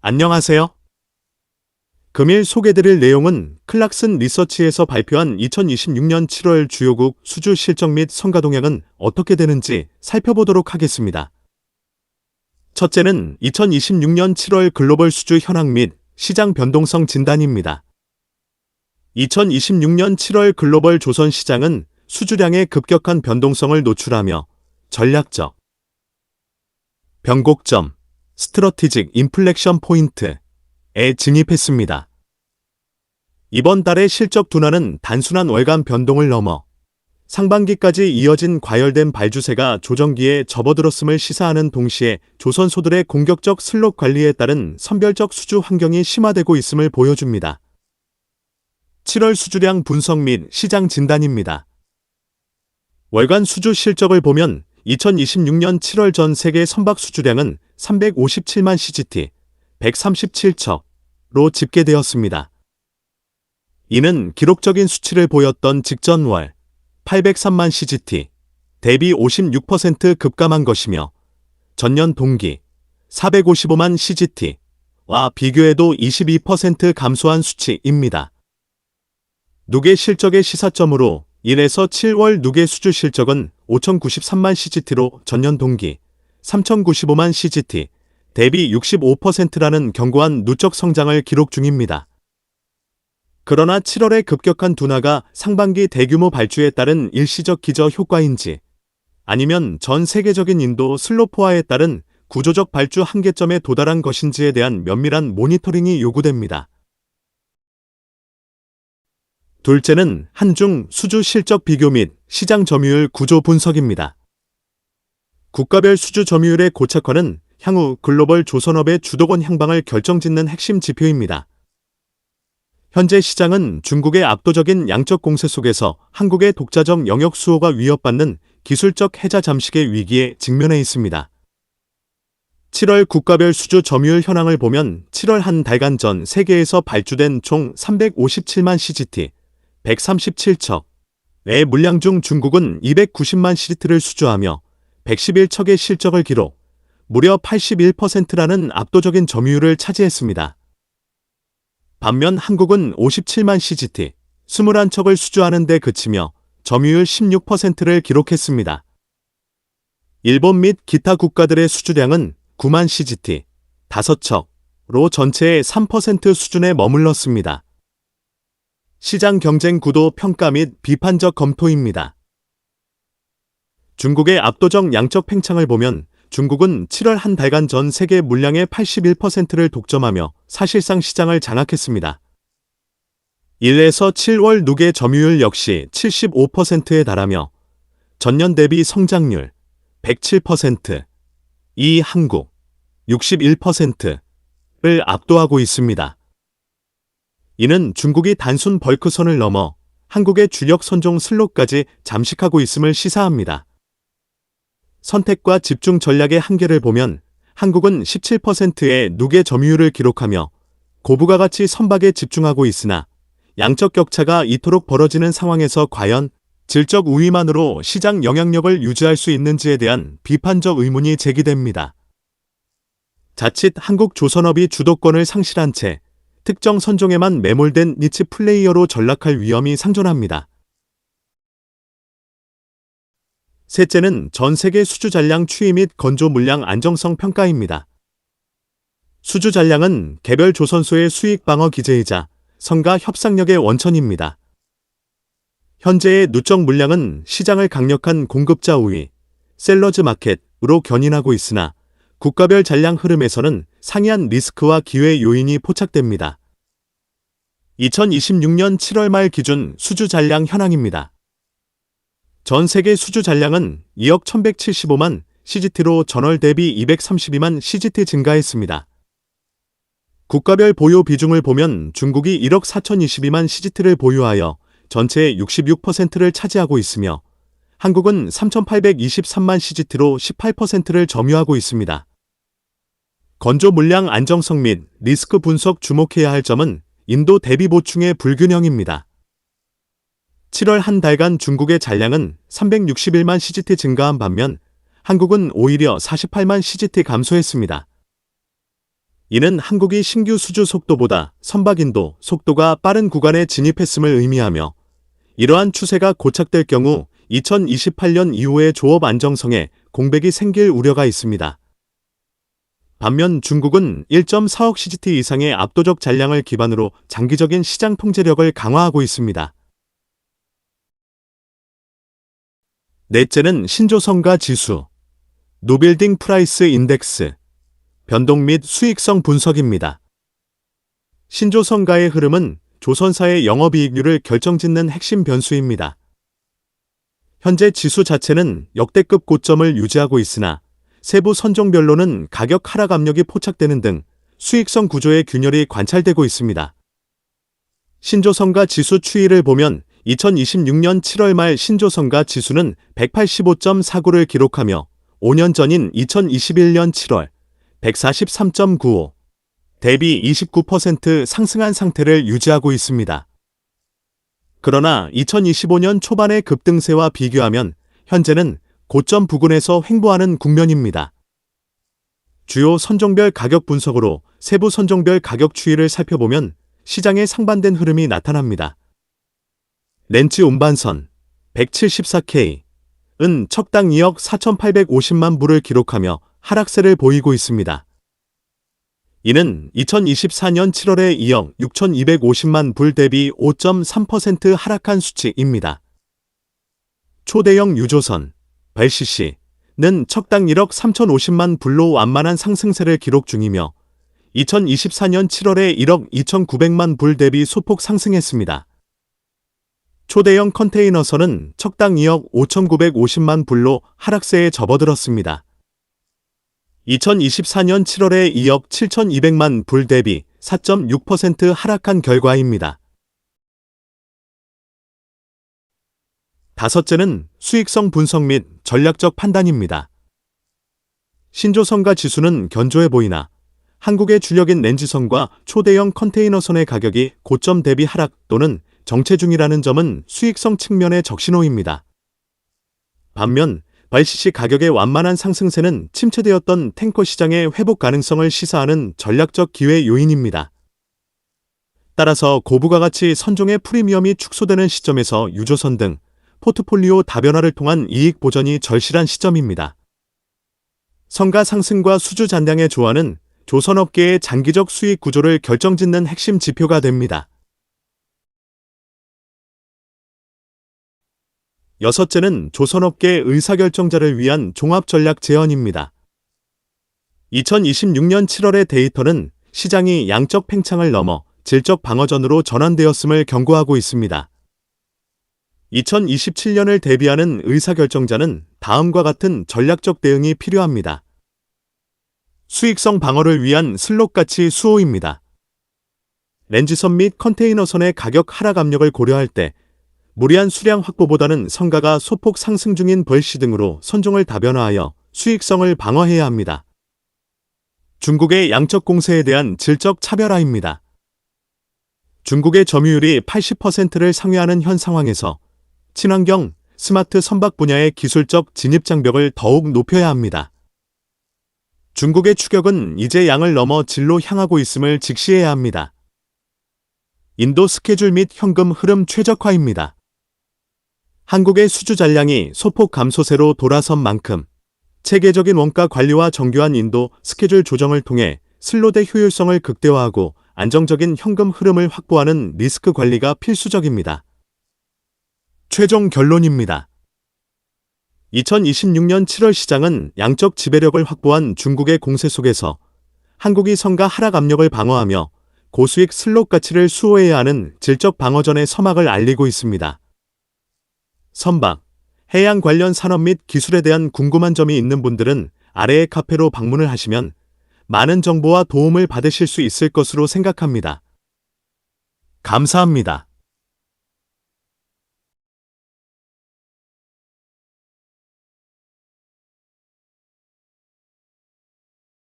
안녕하세요. 금일 소개드릴 내용은 클락슨 리서치에서 발표한 2026년 7월 주요국 수주 실적 및 성과 동향은 어떻게 되는지 살펴보도록 하겠습니다. 첫째는 2026년 7월 글로벌 수주 현황 및 시장 변동성 진단입니다. 2026년 7월 글로벌 조선 시장은 수주량의 급격한 변동성을 노출하며 전략적 변곡점, 스트러티직 인플렉션 포인트에 진입했습니다. 이번 달의 실적 둔화는 단순한 월간 변동을 넘어 상반기까지 이어진 과열된 발주세가 조정기에 접어들었음을 시사하는 동시에 조선소들의 공격적 슬롯 관리에 따른 선별적 수주 환경이 심화되고 있음을 보여줍니다. 7월 수주량 분석 및 시장 진단입니다. 월간 수주 실적을 보면 2026년 7월 전 세계 선박 수주량은 357만 CGT, 137척로 집계되었습니다. 이는 기록적인 수치를 보였던 직전 월 803만 CGT 대비 56% 급감한 것이며 전년 동기 455만 CGT와 비교해도 22% 감소한 수치입니다. 누계 실적의 시사점으로 1에서 7월 누계 수주 실적은 5,093만 CGT로 전년 동기 3,095만 CGT 대비 65%라는 견고한 누적 성장을 기록 중입니다. 그러나 7월의 급격한 둔화가 상반기 대규모 발주에 따른 일시적 기저 효과인지 아니면 전 세계적인 인도 슬로포화에 따른 구조적 발주 한계점에 도달한 것인지에 대한 면밀한 모니터링이 요구됩니다. 둘째는 한중 수주 실적 비교 및 시장 점유율 구조 분석입니다. 국가별 수주 점유율의 고착화는 향후 글로벌 조선업의 주도권 향방을 결정짓는 핵심 지표입니다. 현재 시장은 중국의 압도적인 양적 공세 속에서 한국의 독자적 영역 수호가 위협받는 기술적 해자 잠식의 위기에 직면해 있습니다. 7월 국가별 수주 점유율 현황을 보면 7월 한 달간 전 세계에서 발주된 총 357만 CGT, 137척의 물량 중 중국은 290만 CGT를 수주하며 111척의 실적을 기록, 무려 81%라는 압도적인 점유율을 차지했습니다. 반면 한국은 57만 CGT, 21척을 수주하는 데 그치며 점유율 16%를 기록했습니다. 일본 및 기타 국가들의 수주량은 9만 CGT, 5척로 전체의 3% 수준에 머물렀습니다. 시장 경쟁 구도 평가 및 비판적 검토입니다. 중국의 압도적 양적 팽창을 보면 중국은 7월 한 달간 전 세계 물량의 81%를 독점하며 사실상 시장을 장악했습니다. 1에서 7월 누계 점유율 역시 75%에 달하며 전년 대비 성장률 107%, 이 한국 61%를 압도하고 있습니다. 이는 중국이 단순 벌크선을 넘어 한국의 주력 선종 슬롯까지 잠식하고 있음을 시사합니다. 선택과 집중 전략의 한계를 보면 한국은 17%의 누계 점유율을 기록하며 고부가가치 선박에 집중하고 있으나 양적 격차가 이토록 벌어지는 상황에서 과연 질적 우위만으로 시장 영향력을 유지할 수 있는지에 대한 비판적 의문이 제기됩니다. 자칫 한국 조선업이 주도권을 상실한 채 특정 선종에만 매몰된 니치 플레이어로 전락할 위험이 상존합니다. 셋째는 전 세계 수주 잔량 추이 및 건조 물량 안정성 평가입니다. 수주 잔량은 개별 조선소의 수익 방어 기제이자 성과 협상력의 원천입니다. 현재의 누적 물량은 시장을 강력한 공급자 우위, 셀러즈 마켓으로 견인하고 있으나 국가별 잔량 흐름에서는 상이한 리스크와 기회 요인이 포착됩니다. 2026년 7월 말 기준 수주 잔량 현황입니다. 전 세계 수주 잔량은 2억 1175만 CGT로 전월 대비 232만 CGT 증가했습니다. 국가별 보유 비중을 보면 중국이 1억 4022만 CGT를 보유하여 전체의 66%를 차지하고 있으며 한국은 3823만 CGT로 18%를 점유하고 있습니다. 건조 물량 안정성 및 리스크 분석 주목해야 할 점은 인도 대비 보충의 불균형입니다. 7월 한 달간 중국의 잔량은 361만 CGT 증가한 반면 한국은 오히려 48만 CGT 감소했습니다. 이는 한국이 신규 수주 속도보다 선박인도 속도가 빠른 구간에 진입했음을 의미하며 이러한 추세가 고착될 경우 2028년 이후의 조업 안정성에 공백이 생길 우려가 있습니다. 반면 중국은 1.4억 CGT 이상의 압도적 잔량을 기반으로 장기적인 시장 통제력을 강화하고 있습니다. 넷째는 신조선가 지수, 노빌딩 프라이스 인덱스, 변동 및 수익성 분석입니다. 신조선가의 흐름은 조선사의 영업이익률을 결정짓는 핵심 변수입니다. 현재 지수 자체는 역대급 고점을 유지하고 있으나 세부 선종별로는 가격 하락 압력이 포착되는 등 수익성 구조의 균열이 관찰되고 있습니다. 신조선가 지수 추이를 보면 2026년 7월 말 신조선가 지수는 185.49를 기록하며 5년 전인 2021년 7월 143.95 대비 29% 상승한 상태를 유지하고 있습니다. 그러나 2025년 초반의 급등세와 비교하면 현재는 고점 부근에서 횡보하는 국면입니다. 주요 선종별 가격 분석으로 세부 선종별 가격 추이를 살펴보면 시장의 상반된 흐름이 나타납니다. 렌치 운반선 174K은 척당 2억 4,850만 불을 기록하며 하락세를 보이고 있습니다. 이는 2024년 7월에 2억 6,250만 불 대비 5.3% 하락한 수치입니다. 초대형 유조선 벨CC는 척당 1억 3,050만 불로 완만한 상승세를 기록 중이며 2024년 7월에 1억 2,900만 불 대비 소폭 상승했습니다. 초대형 컨테이너선은 척당 2억 5,950만 불로 하락세에 접어들었습니다. 2024년 7월에 2억 7,200만 불 대비 4.6% 하락한 결과입니다. 다섯째는 수익성 분석 및 전략적 판단입니다. 신조선가 지수는 견조해 보이나 한국의 주력인 렌지선과 초대형 컨테이너선의 가격이 고점 대비 하락 또는 정체 중이라는 점은 수익성 측면의 적신호입니다. 반면 벨CC 가격의 완만한 상승세는 침체되었던 탱커 시장의 회복 가능성을 시사하는 전략적 기회 요인입니다. 따라서 고부가가치 선종의 프리미엄이 축소되는 시점에서 유조선 등 포트폴리오 다변화를 통한 이익 보전이 절실한 시점입니다. 선가 상승과 수주 잔량의 조화는 조선업계의 장기적 수익 구조를 결정짓는 핵심 지표가 됩니다. 여섯째는 조선업계 의사결정자를 위한 종합전략 제언입니다. 2026년 7월의 데이터는 시장이 양적 팽창을 넘어 질적 방어전으로 전환되었음을 경고하고 있습니다. 2027년을 대비하는 의사결정자는 다음과 같은 전략적 대응이 필요합니다. 수익성 방어를 위한 슬롯가치 수호입니다. 렌지선 및 컨테이너선의 가격 하락 압력을 고려할 때 무리한 수량 확보보다는 선가가 소폭 상승 중인 벨C 등으로 선종을 다변화하여 수익성을 방어해야 합니다. 중국의 양적 공세에 대한 질적 차별화입니다. 중국의 점유율이 80%를 상회하는 현 상황에서 친환경, 스마트 선박 분야의 기술적 진입 장벽을 더욱 높여야 합니다. 중국의 추격은 이제 양을 넘어 질로 향하고 있음을 직시해야 합니다. 인도 스케줄 및 현금 흐름 최적화입니다. 한국의 수주 잔량이 소폭 감소세로 돌아선 만큼 체계적인 원가 관리와 정교한 인도 스케줄 조정을 통해 슬롯의 효율성을 극대화하고 안정적인 현금 흐름을 확보하는 리스크 관리가 필수적입니다. 최종 결론입니다. 2026년 7월 시장은 양적 지배력을 확보한 중국의 공세 속에서 한국이 선가 하락 압력을 방어하며 고수익 슬롯 가치를 수호해야 하는 질적 방어전의 서막을 알리고 있습니다. 선박, 해양 관련 산업 및 기술에 대한 궁금한 점이 있는 분들은 아래의 카페로 방문을 하시면 많은 정보와 도움을 받으실 수 있을 것으로 생각합니다. 감사합니다.